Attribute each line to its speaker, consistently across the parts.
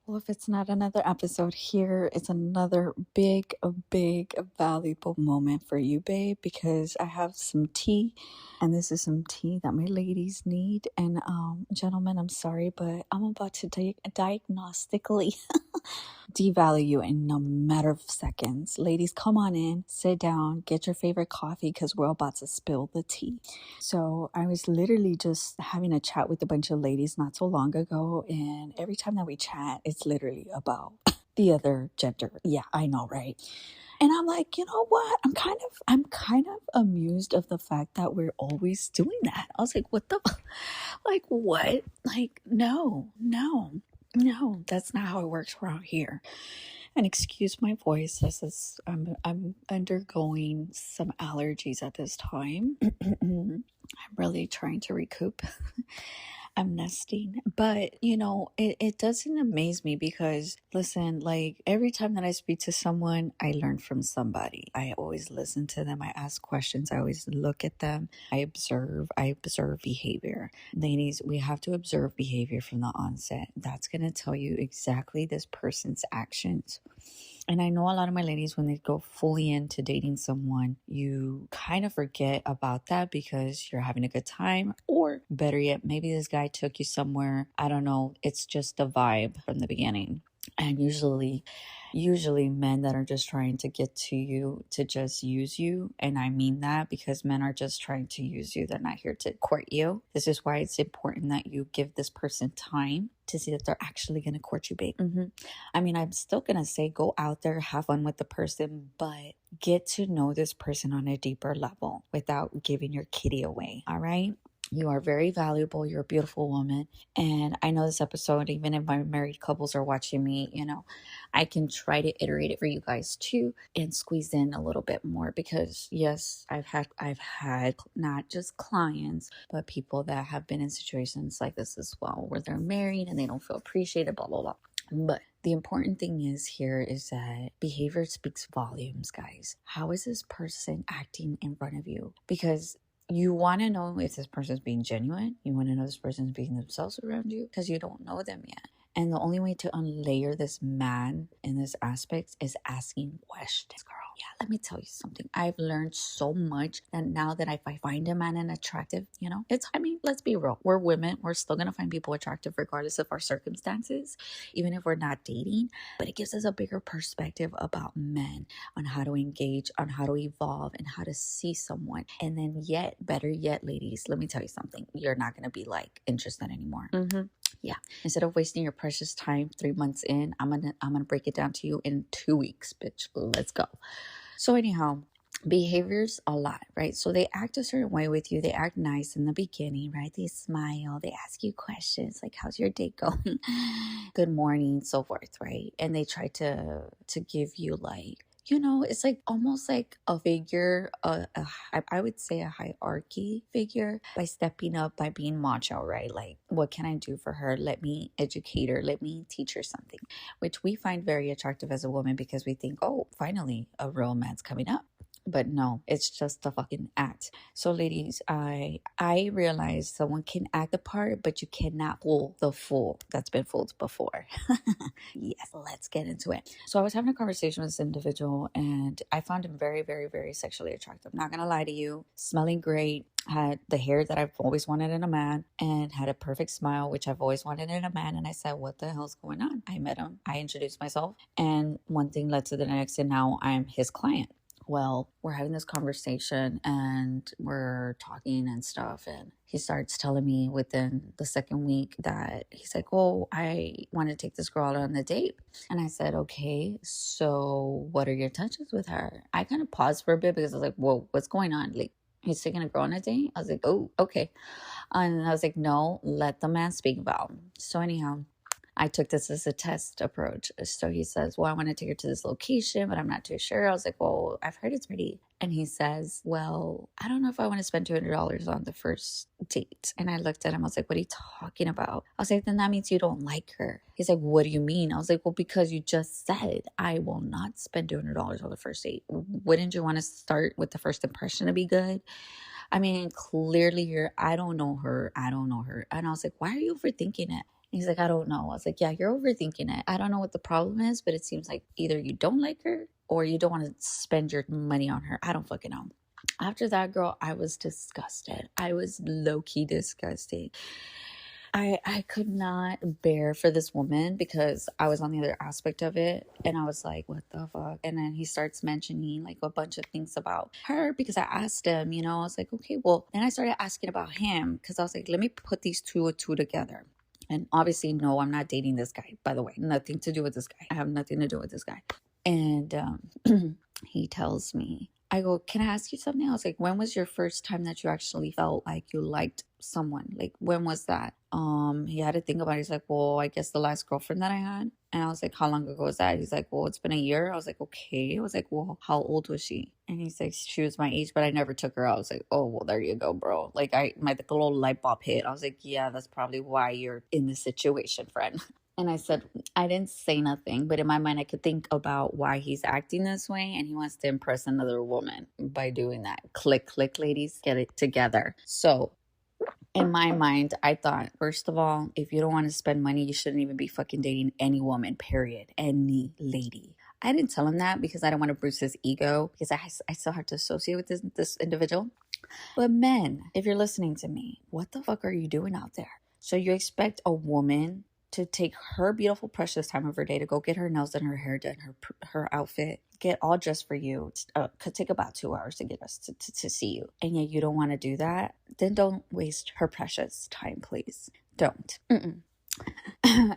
Speaker 1: Well, if it's not another episode here, it's another big, valuable moment for you, babe, because I have some tea, and this is some tea that my ladies need. And, gentlemen, I'm sorry, but I'm about to diagnostically devalue you in a matter of seconds. Ladies, come on in, sit down, get your favorite coffee, because we're about to spill the tea. So I was literally just having a chat with a bunch of ladies not so long ago, and every time that we chat, it's literally about the other gender. Yeah, I know, right? And I'm like, you know what? I'm kind of amused of the fact that we're always doing that. I was like, what the, like what? Like, no, that's not how it works around here. And excuse my voice, this is I'm undergoing some allergies at this time. I'm really trying to recoup. I'm nesting. But, it doesn't amaze me because, listen, like every time that I speak to someone, I learn from somebody. I always listen to them. I ask questions. I always look at them. I observe behavior. Ladies, we have to observe behavior from the onset. That's going to tell you exactly this person's actions. And I know a lot of my ladies, when they go fully into dating someone, you kind of forget about that because you're having a good time. Or better yet, maybe this guy took you somewhere. I don't know. It's just the vibe from the beginning. And usually men that are just trying to get to you to just use you. And I mean that because men are just trying to use you. They're not here to court you. This is why it's important that you give this person time to see that they're actually going to court you, babe. I mean, I'm still going to say go out there, have fun with the person, but get to know this person on a deeper level without giving your kitty away. All right. You are very valuable. You're a beautiful woman. And I know this episode, even if my married couples are watching me, I can try to iterate it for you guys too and squeeze in a little bit more because yes, I've had not just clients, but people that have been in situations like this as well, where they're married and they don't feel appreciated, blah, blah, blah. But the important thing is that behavior speaks volumes, guys. How is this person acting in front of you? Because you want to know if this person's being genuine. You want to know this person's being themselves around you because you don't know them yet. And the only way to unlayer this man in this aspect is asking questions, girl. Yeah, let me tell you something. I've learned so much that now that if I find a man attractive, let's be real. We're women. We're still going to find people attractive regardless of our circumstances, even if we're not dating. But it gives us a bigger perspective about men, on how to engage, on how to evolve, and how to see someone. And then better yet, ladies, let me tell you something. You're not going to be interested anymore. Yeah. Instead of wasting your precious time 3 months in, I'm gonna break it down to you in 2 weeks, bitch. Let's go. So anyhow, behaviors a lot, right? So they act a certain way with you. They act nice in the beginning, right? They smile. They ask you questions like, "How's your day going?" "Good morning," so forth, right? And they try to give you it's almost like a figure, I would say a hierarchy figure by stepping up, by being macho, right? Like, what can I do for her? Let me educate her. Let me teach her something, which we find very attractive as a woman because we think, oh, finally, a real man's coming up. But no, it's just a fucking act. So ladies, I realize someone can act the part, but you cannot fool the fool that's been fooled before. Yes, let's get into it. So I was having a conversation with this individual and I found him very, very, very sexually attractive. Not gonna lie to you, smelling great, had the hair that I've always wanted in a man, and had a perfect smile, which I've always wanted in a man. And I said, what the hell's going on? I met him, I introduced myself, and one thing led to the next, and now I'm his client. Well, we're having this conversation and we're talking and stuff. And he starts telling me within the second week that he's like, oh, I want to take this girl out on a date. And I said, okay, so what are your intentions with her? I kind of paused for a bit because I was like, whoa, what's going on? Like, he's taking a girl on a date? I was like, oh, okay. And I was like, no, let the man speak about him. So anyhow, I took this as a test approach. So he says, well, I want to take her to this location, but I'm not too sure. I was like, well, I've heard it's pretty. And he says, well, I don't know if I want to spend $200 on the first date. And I looked at him. I was like, what are you talking about? I was like, then that means you don't like her. He's like, what do you mean? I was like, well, because you just said I will not spend $200 on the first date. Wouldn't you want to start with the first impression to be good? I mean, clearly I don't know her. And I was like, why are you overthinking it? He's like, I don't know. I was like, yeah, you're overthinking it. I don't know what the problem is, but it seems like either you don't like her or you don't want to spend your money on her. I don't fucking know. After that, girl, I was disgusted. I was low-key disgusted. I could not bear for this woman because I was on the other aspect of it, and I was like, what the fuck? And then he starts mentioning like a bunch of things about her because I asked him, I was like, okay, well, then I started asking about him because I was like, let me put these two and two together. And obviously, no, I'm not dating this guy, by the way. Nothing to do with this guy. I have nothing to do with this guy. And he tells me, I go, can I ask you something? I was like, when was your first time that you actually felt like you liked someone? Like, when was that? He had to think about it. He's like, well, I guess the last girlfriend that I had. And I was like, how long ago was that? He's like, well, it's been a year. I was like, okay. I was like, well, how old was she? And he's like, she was my age, but I never took her out. I was like, oh, well, there you go, bro. Like, my little light bulb hit. I was like, yeah, that's probably why you're in this situation, friend. And I said, I didn't say nothing, but in my mind, I could think about why he's acting this way. And he wants to impress another woman by doing that. Click, click, ladies, get it together. So in my mind, I thought, first of all, if you don't want to spend money, you shouldn't even be fucking dating any woman, period. Any lady. I didn't tell him that because I don't want to bruise his ego because I still have to associate with this individual. But men, if you're listening to me, what the fuck are you doing out there? So you expect a woman to take her beautiful, precious time of her day to go get her nails done, her hair done, her outfit, get all dressed for you. Could take about 2 hours to get us to see you. And yet you don't want to do that? Then don't waste her precious time, please. Don't.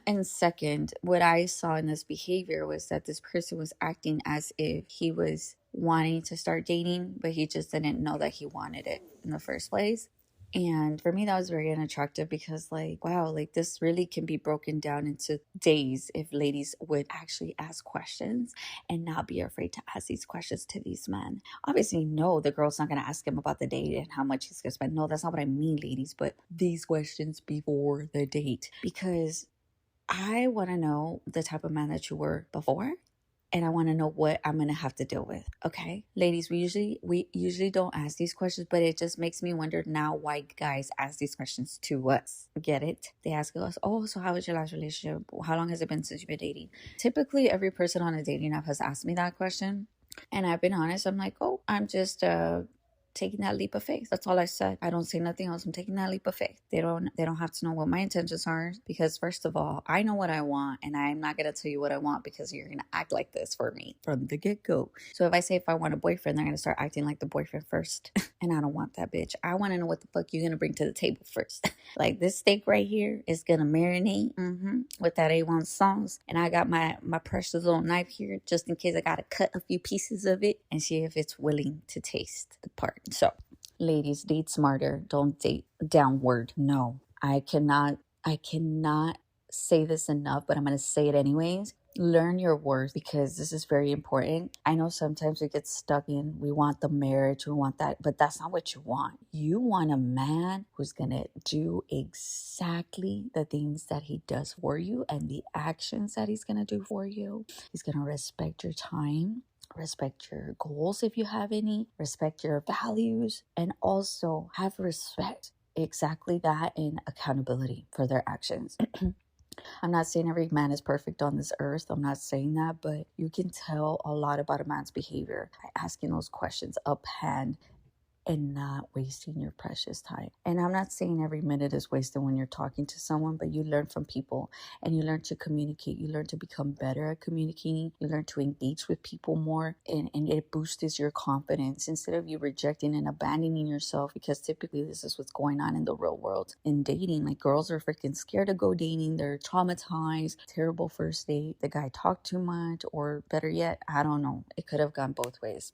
Speaker 1: And second, what I saw in this behavior was that this person was acting as if he was wanting to start dating, but he just didn't know that he wanted it in the first place. And for me, that was very unattractive because, like, wow, like this really can be broken down into days if ladies would actually ask questions and not be afraid to ask these questions to these men. Obviously, no, the girl's not going to ask him about the date and how much he's going to spend. No, that's not what I mean, ladies, but these questions before the date. Because I want to know the type of man that you were before. And I want to know what I'm going to have to deal with. Okay. Ladies, we usually don't ask these questions, but it just makes me wonder now why guys ask these questions to us. Get it? They ask us, oh, so how was your last relationship? How long has it been since you've been dating? Typically, every person on a dating app has asked me that question. And I've been honest. I'm like, oh, I'm just taking that leap of faith. That's all I said. I don't say nothing else. I'm taking that leap of faith. They don't have to know what my intentions are because first of all, I know what I want and I'm not going to tell you what I want because you're going to act like this for me from the get-go. So if I say if I want a boyfriend, they're going to start acting like the boyfriend first. And I don't want that, bitch. I want to know what the fuck you're going to bring to the table first. Like this steak right here is going to marinate with that A1 sauce. And I got my precious little knife here just in case I got to cut a few pieces of it and see if it's willing to taste the part. So, ladies, date smarter. Don't date downward. No, I cannot say this enough, but I'm going to say it anyways. Learn your worth because this is very important. I know sometimes we get stuck in, we want the marriage, we want that, but that's not what you want. You want a man who's going to do exactly the things that he does for you and the actions that he's going to do for you. He's going to respect your time. Respect your goals if you have any, respect your values, and also have respect, exactly that, and accountability for their actions. I'm not saying every man is perfect on this earth. I'm not saying that, but you can tell a lot about a man's behavior by asking those questions uphand and not wasting your precious time. And I'm not saying every minute is wasted when you're talking to someone, but you learn from people and you learn to communicate. You learn to become better at communicating. You learn to engage with people more and it boosts your confidence instead of you rejecting and abandoning yourself, because typically this is what's going on in the real world. In dating, like girls are freaking scared to go dating. They're traumatized, terrible first date. The guy talked too much, or better yet, I don't know. It could have gone both ways.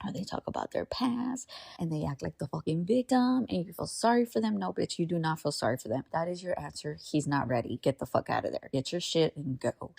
Speaker 1: Or they talk about their past and they act like the fucking victim and you feel sorry for them. No, bitch, you do not feel sorry for them. That is your answer. He's not ready. Get the fuck out of there. Get your shit and go.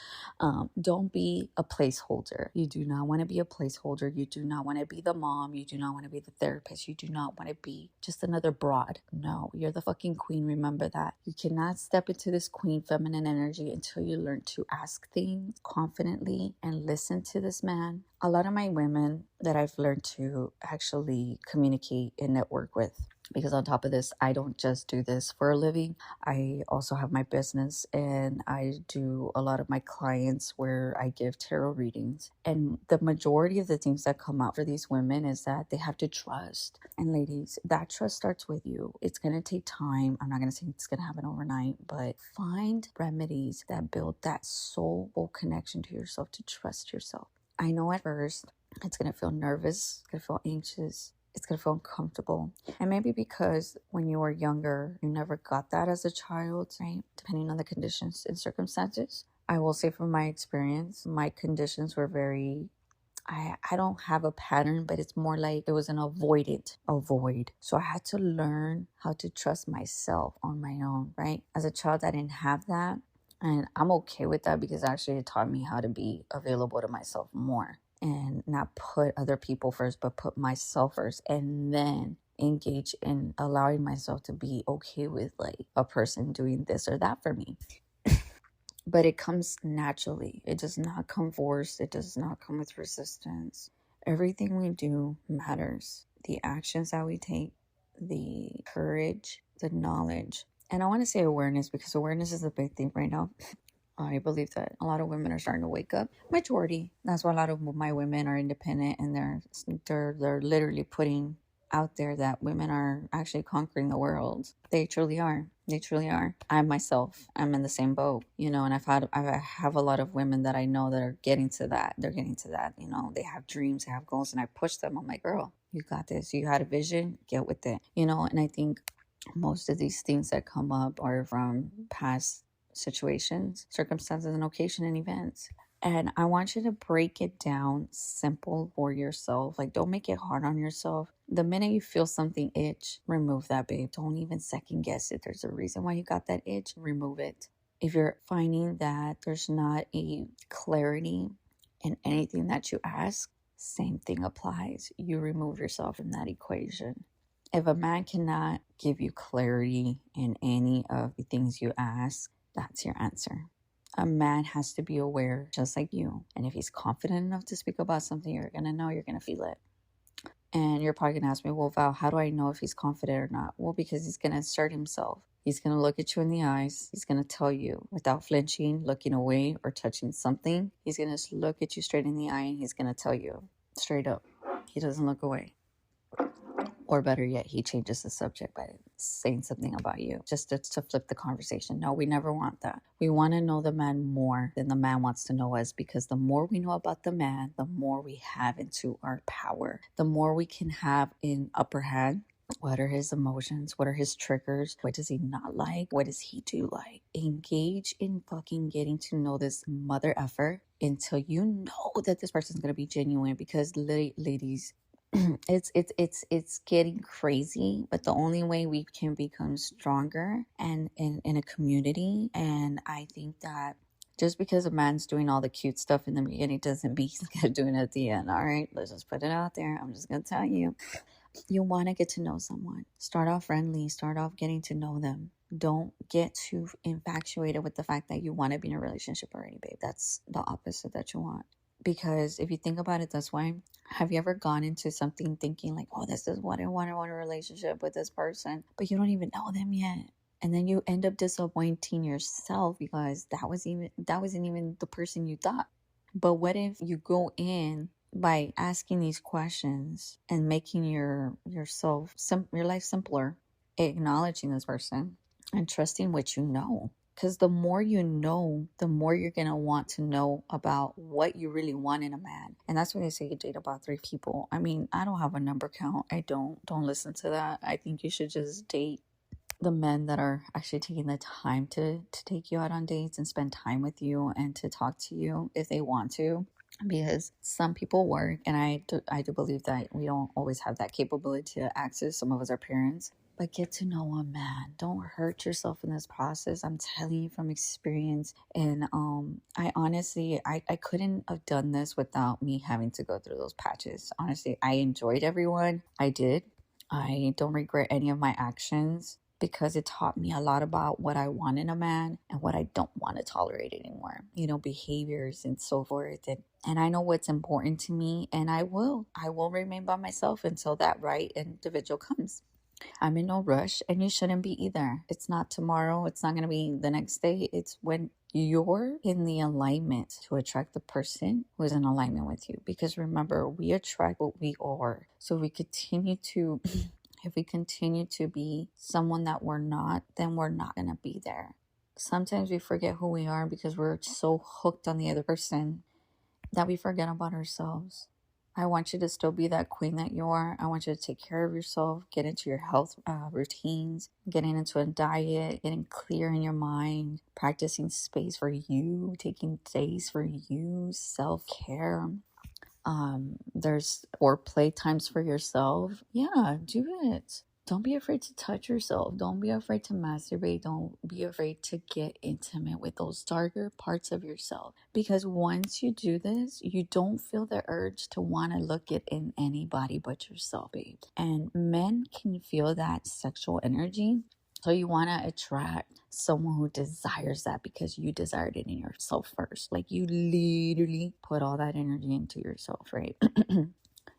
Speaker 1: Don't be a placeholder. You do not want to be a placeholder. You do not want to be the mom. You do not want to be the therapist. You do not want to be just another broad. No, you're the fucking queen. Remember that. You cannot step into this queen feminine energy until you learn to ask things confidently and listen to this man. A lot of my women that I've learned to actually communicate and network with, because on top of this, I don't just do this for a living. I also have my business, and I do a lot of my clients where I give tarot readings. And the majority of the things that come out for these women is that they have to trust. And ladies, that trust starts with you. It's going to take time. I'm not going to say it's going to happen overnight, but find remedies that build that soulful connection to yourself, to trust yourself. I know at first it's going to feel nervous, it's going to feel anxious, it's going to feel uncomfortable. And maybe because when you were younger, you never got that as a child, right? Depending on the conditions and circumstances. I will say from my experience, my conditions were very, I don't have a pattern, but it's more like it was a void. So I had to learn how to trust myself on my own, right? As a child, I didn't have that. And I'm okay with that because actually it taught me how to be available to myself more and not put other people first, but put myself first, and then engage in allowing myself to be okay with like a person doing this or that for me. But it comes naturally. It does not come forced. It does not come with resistance. Everything we do matters. The actions that we take, the courage, the knowledge. And I want to say awareness because awareness is a big thing right now. I believe that a lot of women are starting to wake up. Majority. That's why a lot of my women are independent, and they're literally putting out there that women are actually conquering the world. They truly are. They truly are. I myself, I'm in the same boat, and I have a lot of women that I know that are getting to that. They're getting to that, they have dreams, they have goals, and I push them. I'm like, girl, you got this. You had a vision, get with it, and I think most of these things that come up are from past situations, circumstances, and occasion and events. And I want you to break it down simple for yourself. Like, don't make it hard on yourself. The minute you feel something itch, remove that, babe. Don't even second guess it. There's a reason why you got that itch. Remove it. If you're finding that there's not a clarity in anything that you ask, same thing applies. You remove yourself from that equation. If a man cannot give you clarity in any of the things you ask, that's your answer. A man has to be aware, just like you. And if he's confident enough to speak about something, you're going to know, you're going to feel it. And you're probably going to ask me, well, Val, how do I know if he's confident or not? Well, because he's going to assert himself. He's going to look at you in the eyes. He's going to tell you without flinching, looking away, or touching something. He's going to look at you straight in the eye, and he's going to tell you straight up. He doesn't look away. Or better yet, he changes the subject by saying something about you, just to flip the conversation. No, we never want that. We want to know the man more than the man wants to know us, because the more we know about the man, the more we have into our power, the more we can have in upper hand. What are his emotions? What are his triggers? What does he not like? What does he do like? Engage in fucking getting to know this mother effer until you know that this person's going to be genuine, because ladies, it's getting crazy, but the only way we can become stronger and in a community, and I think that just because a man's doing all the cute stuff in the beginning doesn't mean he's gonna do it at the end. All right, let's just put it out there. I'm just gonna tell you, you want to get to know someone. Start off friendly. Start off getting to know them. Don't get too infatuated with the fact that you want to be in a relationship already, babe. That's the opposite that you want. Because if you think about it this way, have you ever gone into something thinking like, oh, this is what I want a relationship with this person, but you don't even know them yet? And then you end up disappointing yourself because that wasn't even the person you thought. But what if you go in by asking these questions and making your life simpler, acknowledging this person and trusting what you know? Because the more you know, the more you're going to want to know about what you really want in a man. And that's why they say you date about 3 people. I mean, I don't have a number count. Don't listen to that. I think you should just date the men that are actually taking the time to take you out on dates and spend time with you and to talk to you if they want to. Because some people work, and I do believe that we don't always have that capability to access. Some of us are parents. But get to know a man. Don't hurt yourself in this process. I'm telling you from experience. And I honestly, I couldn't have done this without me having to go through those patches. Honestly, I enjoyed everyone. I did. I don't regret any of my actions, because it taught me a lot about what I want in a man and what I don't want to tolerate anymore. Behaviors and so forth. And I know what's important to me, and I will remain by myself until that right individual comes. I'm in no rush, and you shouldn't be either. It's not tomorrow. It's not going to be the next day. It's when you're in the alignment to attract the person who is in alignment with you. Because remember, we attract what we are. So we continue to, if we continue to be someone that we're not, then we're not going to be there. Sometimes we forget who we are because we're so hooked on the other person that we forget about ourselves. I want you to still be that queen that you are. I want you to take care of yourself, get into your health routines, getting into a diet, getting clear in your mind, practicing space for you, taking days for you, self-care. There's or play times for yourself. Yeah, do it. Don't be afraid to touch yourself. Don't be afraid to masturbate. Don't be afraid to get intimate with those darker parts of yourself. Because once you do this, you don't feel the urge to want to look it in anybody but yourself, babe. And men can feel that sexual energy. So you want to attract someone who desires that because you desired it in yourself first. Like you literally put all that energy into yourself, right?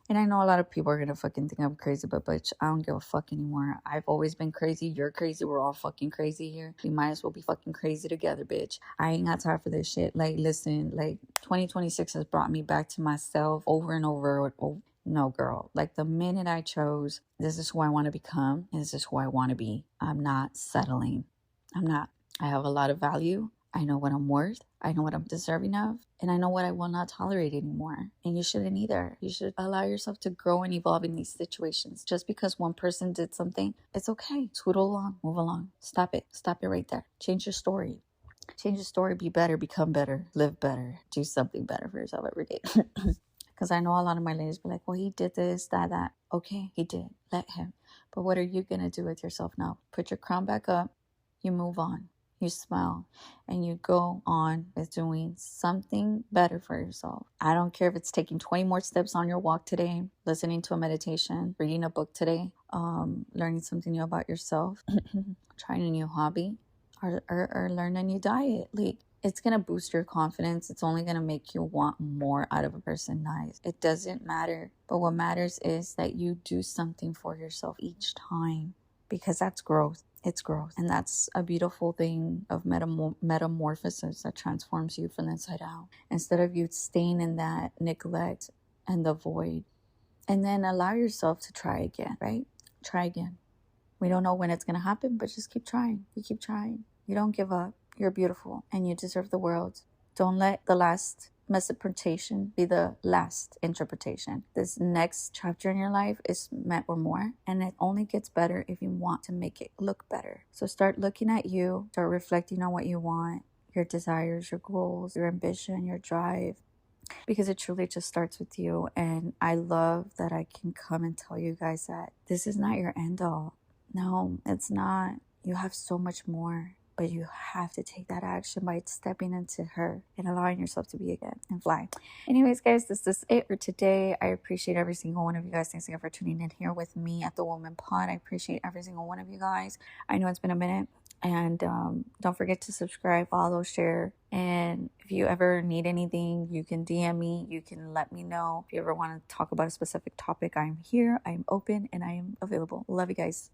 Speaker 1: And I know a lot of people are gonna fucking think I'm crazy, but bitch, I don't give a fuck anymore. I've always been crazy. You're crazy. We're all fucking crazy here. We might as well be fucking crazy together, bitch. I ain't got time for this shit. Like, listen, like 2026 has brought me back to myself over and over. No, girl. Like the minute I chose, this is who I want to become, and this is who I want to be. I'm not settling. I'm not. I have a lot of value. I know what I'm worth. I know what I'm deserving of. And I know what I will not tolerate anymore. And you shouldn't either. You should allow yourself to grow and evolve in these situations. Just because one person did something, it's okay. Tootle along. Move along. Stop it. Stop it right there. Change your story. Change your story. Be better. Become better. Live better. Do something better for yourself every day. Because I know a lot of my ladies be like, well, he did this, that. Okay, he did. Let him. But what are you going to do with yourself now? Put your crown back up. You move on. You smile, and you go on with doing something better for yourself. I don't care if it's taking 20 more steps on your walk today, listening to a meditation, reading a book today, learning something new about yourself, trying a new hobby, or learn a new diet. Like, it's going to boost your confidence. It's only going to make you want more out of a person. Nice. It doesn't matter. But what matters is that you do something for yourself each time, because that's growth. It's growth. And that's a beautiful thing of metamorphosis that transforms you from the inside out. Instead of you staying in that neglect and the void. And then allow yourself to try again, right? Try again. We don't know when it's going to happen, but just keep trying. You keep trying. You don't give up. You're beautiful and you deserve the world. Don't let the last misinterpretation be the last interpretation. This next chapter in your life is meant for more, and it only gets better if you want to make it look better. So start looking at you, start reflecting on what you want, your desires, your goals, your ambition, your drive, because it truly just starts with you. And I love that I can come and tell you guys that this is not your end all. No, it's not. You have so much more. But you have to take that action by stepping into her and allowing yourself to be again and fly. Anyways, guys, this is it for today. I appreciate every single one of you guys. Thanks again for tuning in here with me at The Woman Pod. I appreciate every single one of you guys. I know it's been a minute. And don't forget to subscribe, follow, share. And if you ever need anything, you can DM me. You can let me know. If you ever want to talk about a specific topic, I'm here. I'm open and I am available. Love you guys.